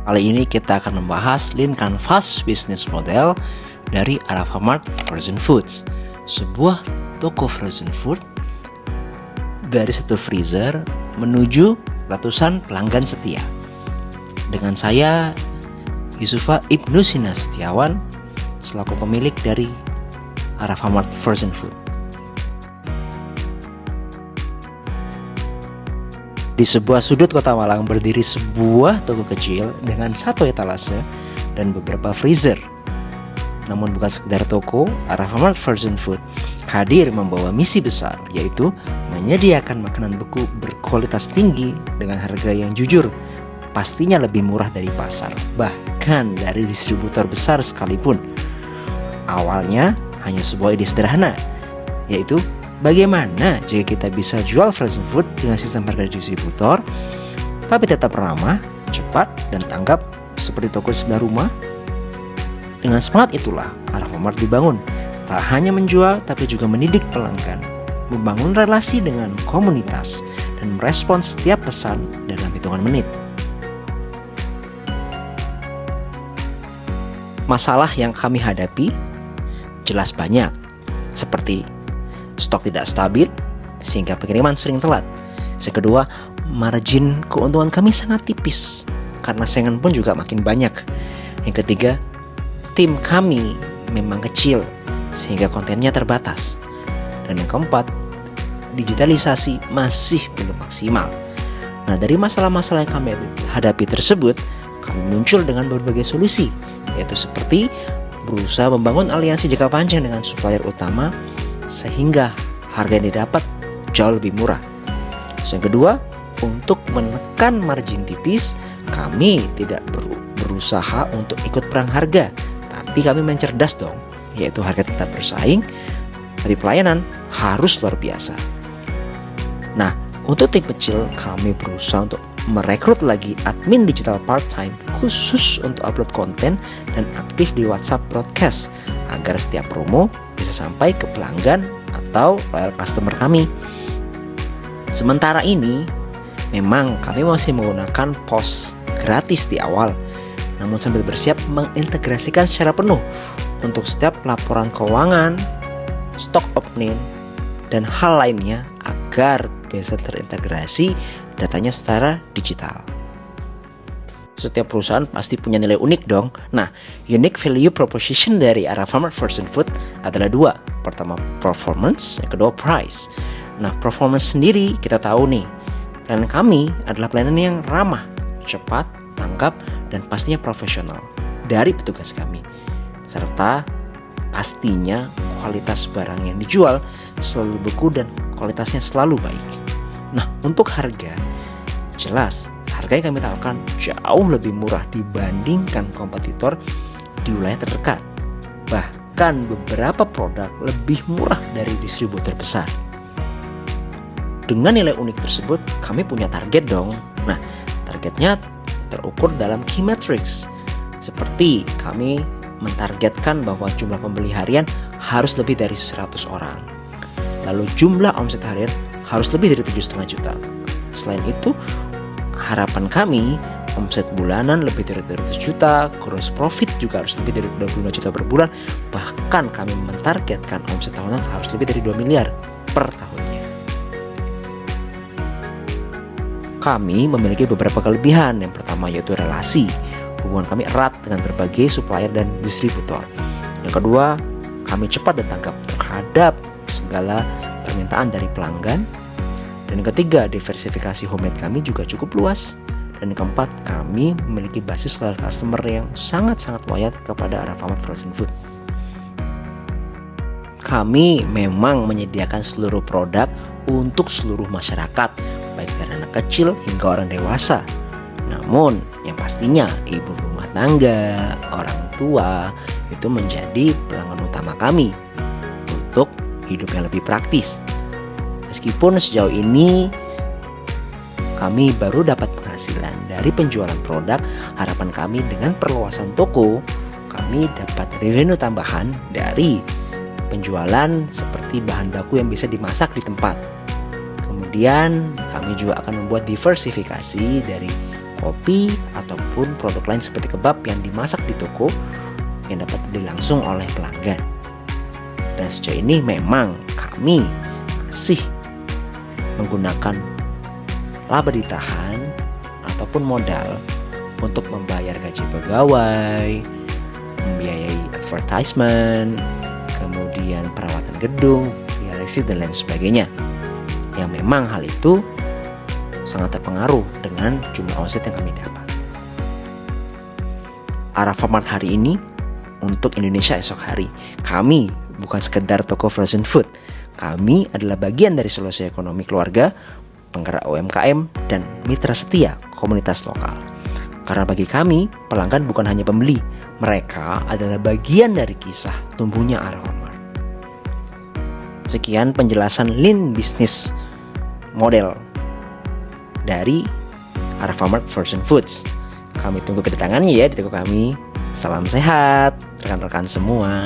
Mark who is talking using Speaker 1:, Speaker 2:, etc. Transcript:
Speaker 1: Kali ini kita akan membahas Lean Canvas Business Model dari Alfamart Frozen Foods, sebuah toko frozen food dari satu freezer menuju ratusan pelanggan setia. Dengan saya, Yusufa Ibnu Sinastiawan, selaku pemilik dari Alfamart Frozen Food. Di sebuah sudut kota Malang berdiri sebuah toko kecil dengan satu etalase dan beberapa freezer. Namun bukan sekedar toko, Alfamart Frozen Food hadir membawa misi besar, yaitu menyediakan makanan beku berkualitas tinggi dengan harga yang jujur, pastinya lebih murah dari pasar, bahkan dari distributor besar sekalipun. Awalnya hanya sebuah ide sederhana, yaitu bagaimana jika kita bisa jual frozen food dengan sistem harga distributor, tapi tetap ramah, cepat, dan tanggap seperti toko di sebelah rumah? Dengan semangat itulah Alfamart dibangun, tak hanya menjual tapi juga mendidik pelanggan, membangun relasi dengan komunitas, dan merespons setiap pesan dalam hitungan menit. Masalah yang kami hadapi jelas banyak, seperti stok tidak stabil sehingga pengiriman sering telat. Yang kedua, margin keuntungan kami sangat tipis karena saingan pun juga makin banyak. Yang ketiga, tim kami memang kecil sehingga kontennya terbatas. Dan yang keempat, digitalisasi masih belum maksimal. Nah, dari masalah-masalah yang kami hadapi tersebut, kami muncul dengan berbagai solusi, yaitu seperti berusaha membangun aliansi jangka panjang dengan supplier utama sehingga harga yang didapat jauh lebih murah. Yang kedua, untuk menekan margin tipis, kami tidak berusaha untuk ikut perang harga, tapi kami mencerdas dong, yaitu harga tetap bersaing, tapi pelayanan harus luar biasa. Nah, untuk tim kecil, kami berusaha untuk merekrut lagi admin digital part-time khusus untuk upload konten dan aktif di WhatsApp broadcast agar setiap promo bisa sampai ke pelanggan atau loyal customer kami. Sementara ini, memang kami masih menggunakan POS gratis di awal, namun sambil bersiap mengintegrasikan secara penuh untuk setiap laporan keuangan, stok opening, dan hal lainnya agar bisa terintegrasi datanya secara digital. Setiap perusahaan pasti punya nilai unik dong. Nah, unique value proposition dari Alfamart Frozen Food adalah dua. Pertama, performance, yang kedua, price. Nah, performance sendiri kita tahu nih, pelayanan kami adalah pelayanan yang ramah, cepat, tanggap, dan pastinya profesional dari petugas kami. Serta pastinya kualitas barang yang dijual selalu beku dan kualitasnya selalu baik. Nah, untuk harga, jelas harga yang kami tawarkan jauh lebih murah dibandingkan kompetitor di wilayah terdekat. Bahkan beberapa produk lebih murah dari distributor besar. Dengan nilai unik tersebut, kami punya target dong. Nah, targetnya terukur dalam key metrics. Seperti kami mentargetkan bahwa jumlah pembeli harian harus lebih dari 100 orang. Lalu jumlah omset harian harus lebih dari 7,5 juta. Selain itu, harapan kami omset bulanan lebih dari 200 juta, gross profit juga harus lebih dari 25 juta per bulan. Bahkan kami mentargetkan omset tahunan harus lebih dari 2 miliar per tahunnya. Kami memiliki beberapa kelebihan. Yang pertama yaitu relasi. Hubungan kami erat dengan berbagai supplier dan distributor. Yang kedua, kami cepat dan tanggap terhadap segala permintaan dari pelanggan. Dan yang ketiga, diversifikasi homemade kami juga cukup luas. Dan yang keempat, kami memiliki basis loyal customer yang sangat-sangat loyal kepada Alfamart Frozen Food. Kami memang menyediakan seluruh produk untuk seluruh masyarakat, baik dari anak kecil hingga orang dewasa. Namun, yang pastinya ibu rumah tangga, orang tua, itu menjadi pelanggan utama kami untuk hidup yang lebih praktis. Meskipun sejauh ini kami baru dapat penghasilan dari penjualan produk, harapan kami dengan perluasan toko, kami dapat revenue tambahan dari penjualan seperti bahan baku yang bisa dimasak di tempat. Kemudian kami juga akan membuat diversifikasi dari kopi, ataupun produk lain seperti kebab yang dimasak di toko yang dapat dibeli langsung oleh pelanggan. Dan sejauh ini memang kami masih menggunakan laba ditahan ataupun modal untuk membayar gaji pegawai, membiayai advertisement, kemudian perawatan gedung, biaya listrik dan lain sebagainya. Yang memang hal itu sangat terpengaruh dengan jumlah omset yang kami dapat. Alfamart hari ini untuk Indonesia esok hari. Kami bukan sekedar toko frozen food. Kami adalah bagian dari solusi ekonomi keluarga, penggerak UMKM, dan mitra setia komunitas lokal. Karena bagi kami, pelanggan bukan hanya pembeli, mereka adalah bagian dari kisah tumbuhnya Alfamart. Sekian penjelasan Lean Business Model dari Alfamart Frozen Foods. Kami tunggu kedatangannya ya di toko kami. Salam sehat rekan-rekan semua.